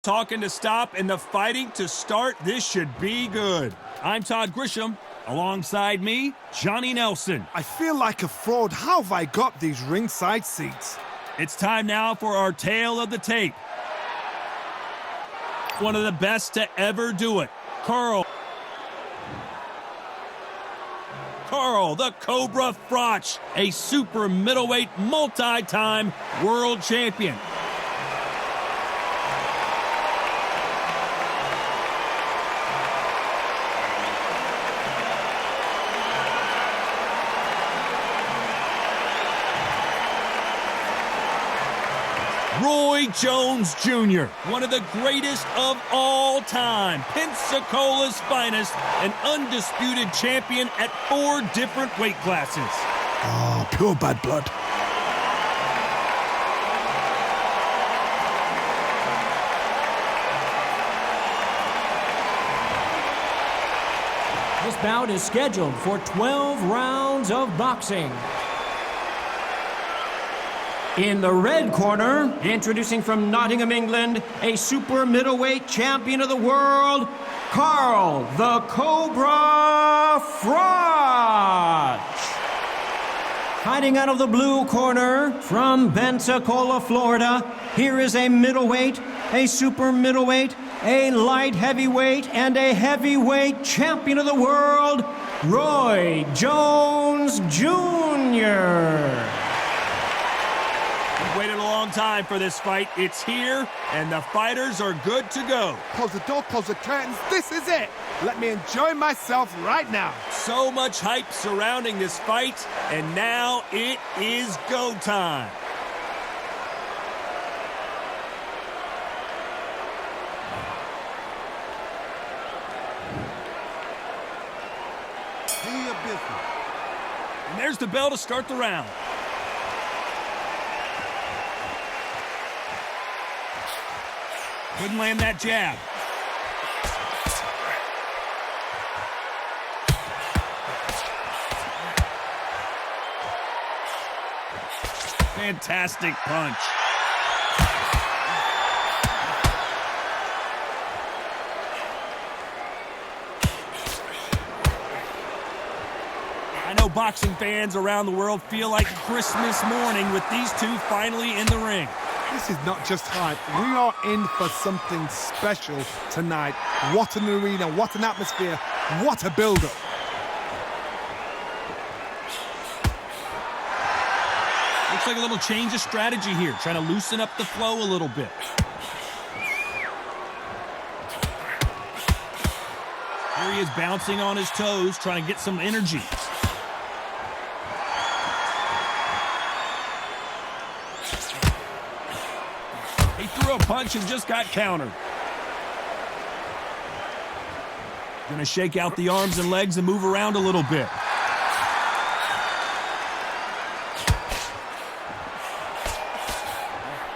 Talking to stop and the fighting to start. This should be good. I'm Todd Grisham. Alongside me, Johnny Nelson. I feel like a fraud. How have I got these ringside seats? It's time now for our tale of the tape. One of the best to ever do it. Carl, the Cobra Froch, a super middleweight multi-time world champion. Roy Jones Jr., one of the greatest of all time, Pensacola's finest, an undisputed champion at 4 different weight classes. Oh, pure bad blood. This bout is scheduled for 12 rounds of boxing. In the red corner, introducing from Nottingham, England, a super middleweight champion of the world, Carl the Cobra Froch. Fighting out of the blue corner, from Pensacola, Florida, here is a middleweight, a super middleweight, a light heavyweight, and a heavyweight champion of the world, Roy Jones Jr. Waited a long time for this fight. It's here, and the fighters are good to go. Close the door, close the curtains. This is it. Let me enjoy myself right now. So much hype surrounding this fight, and now it is go time. And there's the bell to start the round. Couldn't land that jab. Fantastic punch. I know boxing fans around the world feel like Christmas morning with these two finally in the ring. This is not just hype. We are in for something special tonight. What an arena, what an atmosphere, what a build-up. Looks like a little change of strategy here, trying to loosen up the flow a little bit. Here he is bouncing on his toes, trying to get some energy. He threw a punch and just got countered. Gonna shake out the arms and legs and move around a little bit.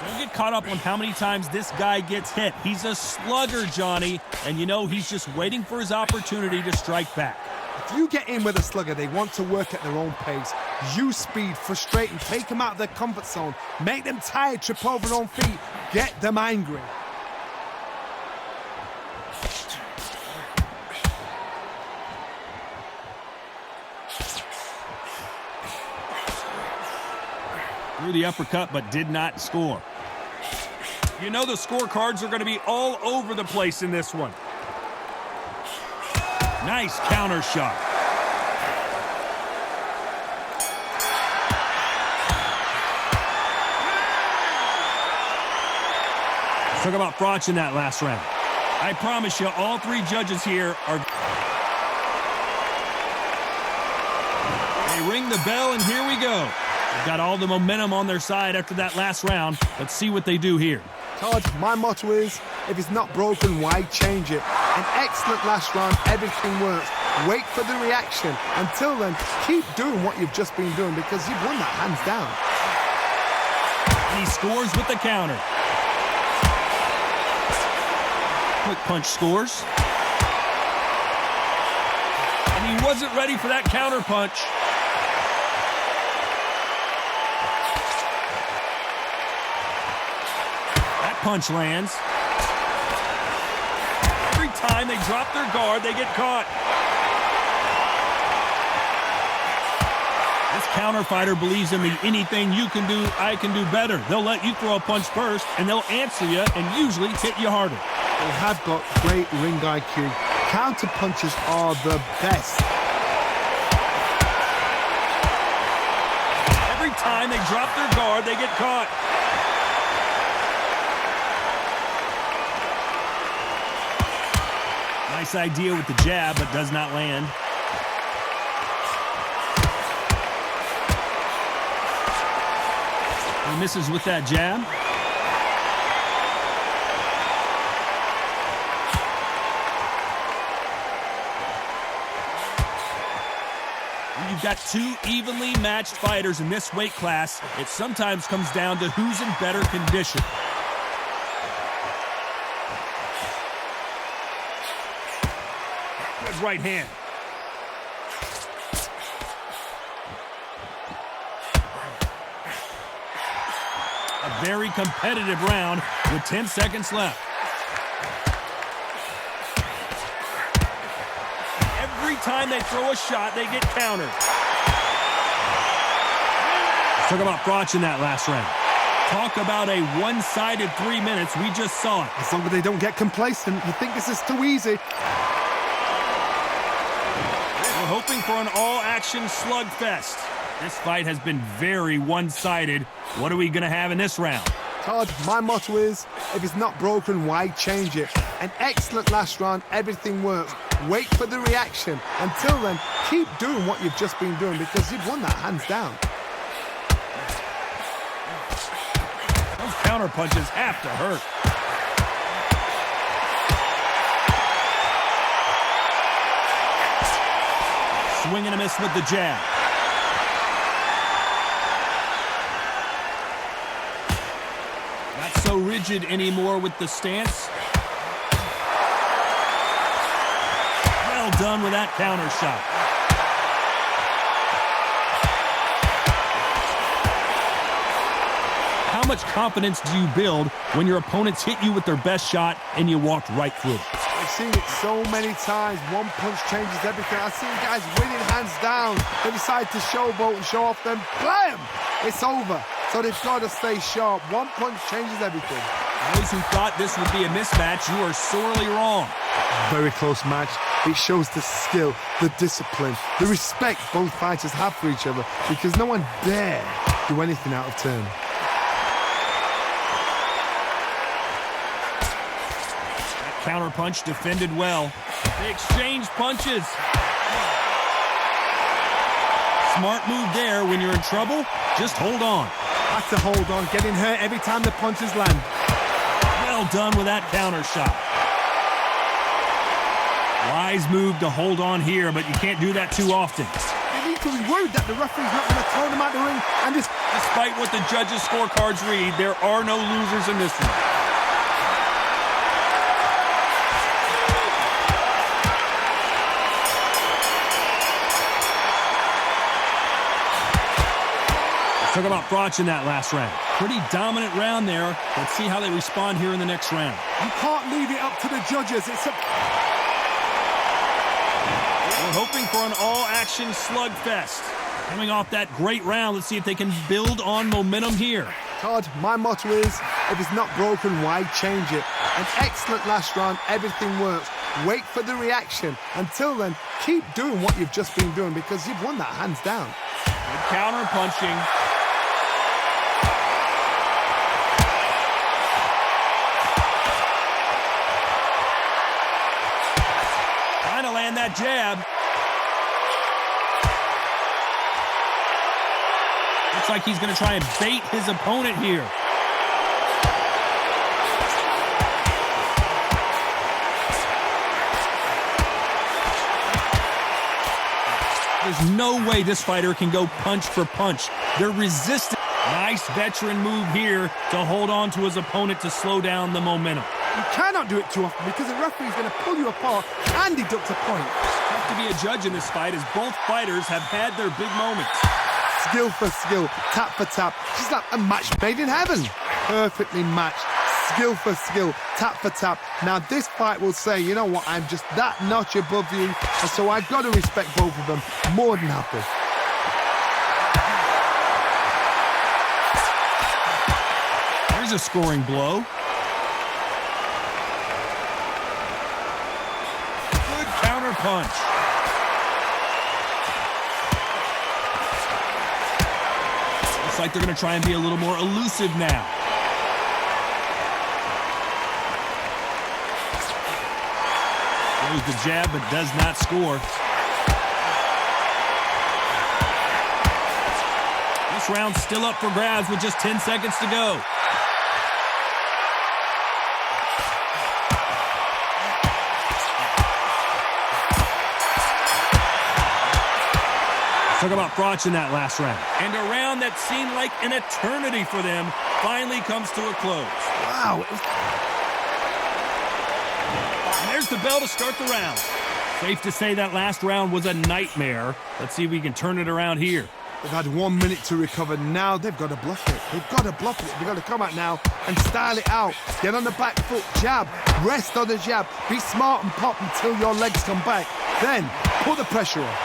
Don't get caught up on how many times this guy gets hit. He's a slugger, Johnny, and you know he's just waiting for his opportunity to strike back. If you get in with a slugger, they want to work at their own pace. Use speed, frustrate them, take them out of their comfort zone, make them tired, trip over their own feet, get them angry. Threw the uppercut, but did not score. You know the scorecards are going to be all over the place in this one. Nice counter shot. Talk about Froch in that last round. I promise you, all 3 judges here are... They ring the bell, and here we go. They've got all the momentum on their side after that last round. Let's see what they do here. Todd, my motto is, if it's not broken, why change it? An excellent last round, everything works. Wait for the reaction. Until then, keep doing what you've just been doing because you've won that hands down. And he scores with the counter. Quick punch scores. And he wasn't ready for that counter punch. That punch lands. time they drop their guard, they get caught. This counter fighter believes in the anything you can do, I can do better. They'll let you throw a punch first, and they'll answer you and usually hit you harder. They have got great ring IQ. Counter punches are the best. Every time they drop their guard, they get caught. Nice idea with the jab, but does not land. He misses with that jab. When you've got two evenly matched fighters in this weight class, it sometimes comes down to who's in better condition. Good right hand. A very competitive round with 10 seconds left. Every time they throw a shot, they get countered. Talk about Froch in that last round. Talk about a one-sided 3 minutes. We just saw it. As long as they don't get complacent, you think this is too easy. We're hoping for an all-action slugfest. This fight has been very one-sided. What are we going to have in this round? Todd, my motto is, if it's not broken, why change it? An excellent last round, everything works. Wait for the reaction. Until then, keep doing what you've just been doing because you've won that hands down. Those counter punches have to hurt. Swing and a miss with the jab. Not so rigid anymore with the stance. Well done with that counter shot. How much confidence do you build when your opponents hit you with their best shot and you walked right through it? I've seen it so many times. One punch changes everything. I've seen guys winning hands down. They decide to showboat and show off them. Blam! It's over. So they've got to stay sharp. One punch changes everything. Those who thought this would be a mismatch, you are sorely wrong. Very close match. It shows the skill, the discipline, the respect both fighters have for each other because no one dare do anything out of turn. That counter punch defended well. They exchange punches. Smart move there. When you're in trouble, just hold on. Have to hold on, getting hurt every time the punches land. Well done with that counter shot. Wise move to hold on here, but you can't do that too often. They need to be worried that the referee's not going to throw them out the ring. And despite what the judges' scorecards read, there are no losers in this one. Talk about Froch in that last round. Pretty dominant round there. Let's see how they respond here in the next round. You can't leave it up to the judges. We're hoping for an all-action slugfest. Coming off that great round, let's see if they can build on momentum here. Todd, my motto is, if it's not broken, why change it? An excellent last round, everything works. Wait for the reaction. Until then, keep doing what you've just been doing because you've won that hands down. Good counter punching. Trying to land that jab. Looks like he's going to try and bait his opponent here. There's no way this fighter can go punch for punch. They're resistant. Nice veteran move here to hold on to his opponent to slow down the momentum. You cannot do it too often because the referee's going to pull you apart and deduct a point. Tough to be a judge in this fight as both fighters have had their big moments. Skill for skill, tap for tap. Just like a match made in heaven. Perfectly matched. skill for skill, tap for tap. Now this fight will say, you know what, I'm just that notch above you, and so I've got to respect both of them. More than happy. There's a scoring blow. Good counter punch. Looks like they're going to try and be a little more elusive now. Throws the jab, but does not score. This round's still up for grabs with just 10 seconds to go. Talk about Froch in that last round. And a round that seemed like an eternity for them finally comes to a close. Wow. And there's the bell to start the round. Safe to say that last round was a nightmare. Let's see if we can turn it around here. They've had 1 minute to recover. Now they've got to bluff it. They've got to bluff it. They've got to come out now and style it out. Get on the back foot, jab, rest on the jab. Be smart and pop until your legs come back. Then put the pressure on.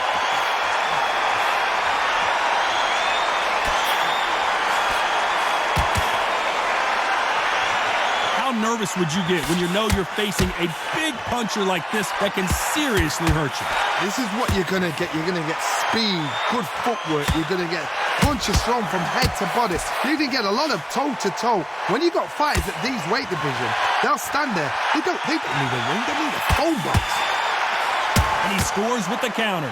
How nervous would you get when you know you're facing a big puncher like this that can seriously hurt you? This is what you're going to get. You're going to get speed, good footwork. You're going to get punches thrown from head to body. You're going to get a lot of toe-to-toe. When you got fighters at these weight division, they'll stand there. They don't need a ring. They need a phone box. And he scores with the counter.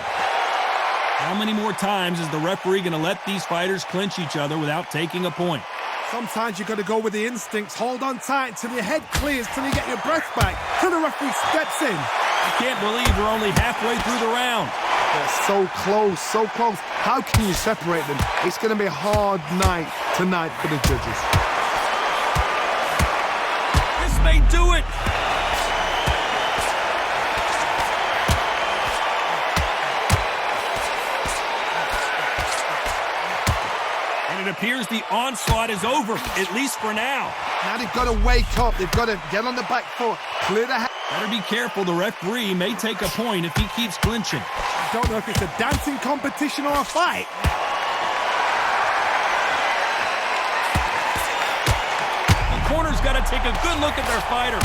How many more times is the referee going to let these fighters clinch each other without taking a point? Sometimes you've got to go with the instincts. Hold on tight till your head clears, till you get your breath back, till the referee steps in. I can't believe we're only halfway through the round. They're so close, so close. How can you separate them? It's going to be a hard night tonight for the judges. This may do it. It appears the onslaught is over, at least for now. Now they've got to wake up. They've got to get on the back foot, clear the head. Better be careful. The referee may take a point if he keeps clinching. I don't know if it's a dancing competition or a fight. The corner's got to take a good look at their fighter.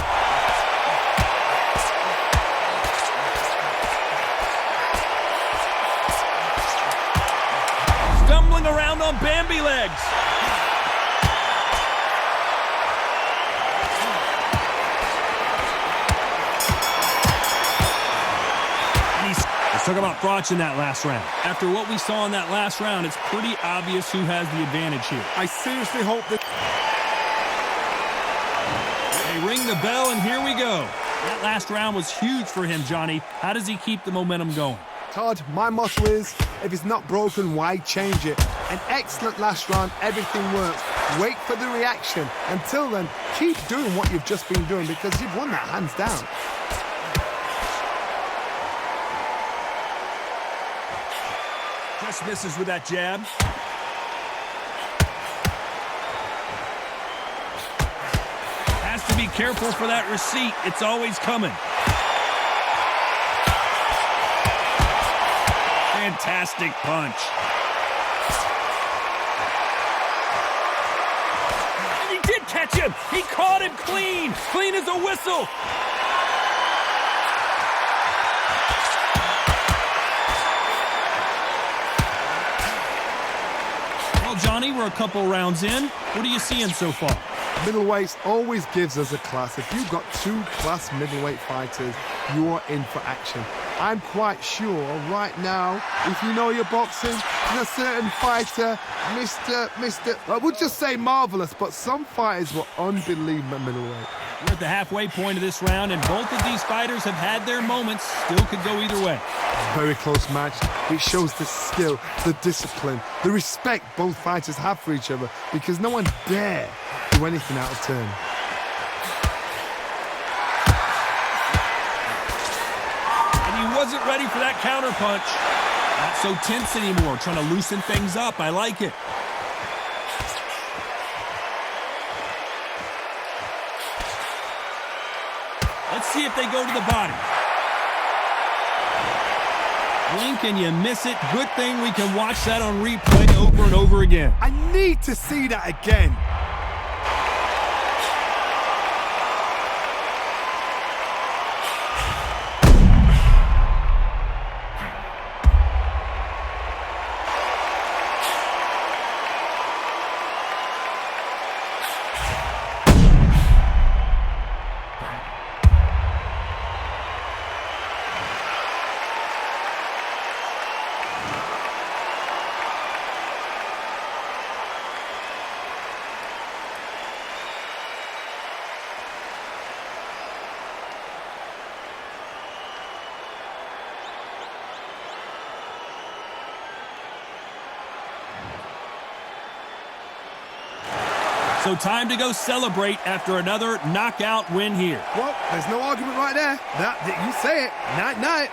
Stumbling around on Bambi legs. Let's talk about Froch in that last round. After what we saw in that last round, it's pretty obvious who has the advantage here. I seriously hope that... They ring the bell, and here we go. That last round was huge for him, Johnny. How does he keep the momentum going? Todd, my motto is, if it's not broken, why change it? An excellent last round, everything works. Wait for the reaction. Until then, keep doing what you've just been doing because you've won that hands down. Just misses with that jab. Has to be careful for that receipt. It's always coming. Fantastic punch. And he did catch him. He caught him clean. Clean as a whistle. Well, Johnny, we're a couple rounds in. What are you seeing so far? Middleweights always gives us a class. If you've got two class middleweight fighters, you're in for action. I'm quite sure right now, if you know your boxing, there's a certain fighter, I would just say marvelous, but some fighters were unbelievable middleweight. We're at the halfway point of this round, and both of these fighters have had their moments. Still could go either way. Very close match. It shows the skill, the discipline, the respect both fighters have for each other, because no one dare do anything out of turn. He wasn't ready for that counter punch. Not so tense anymore, trying to loosen things up. I like it. Let's see if they go to the body. Blink and you miss it. Good thing we can watch that on replay over and over again. I need to see that again. So time to go celebrate after another knockout win here. Well, there's no argument right there. You say it. Night-night.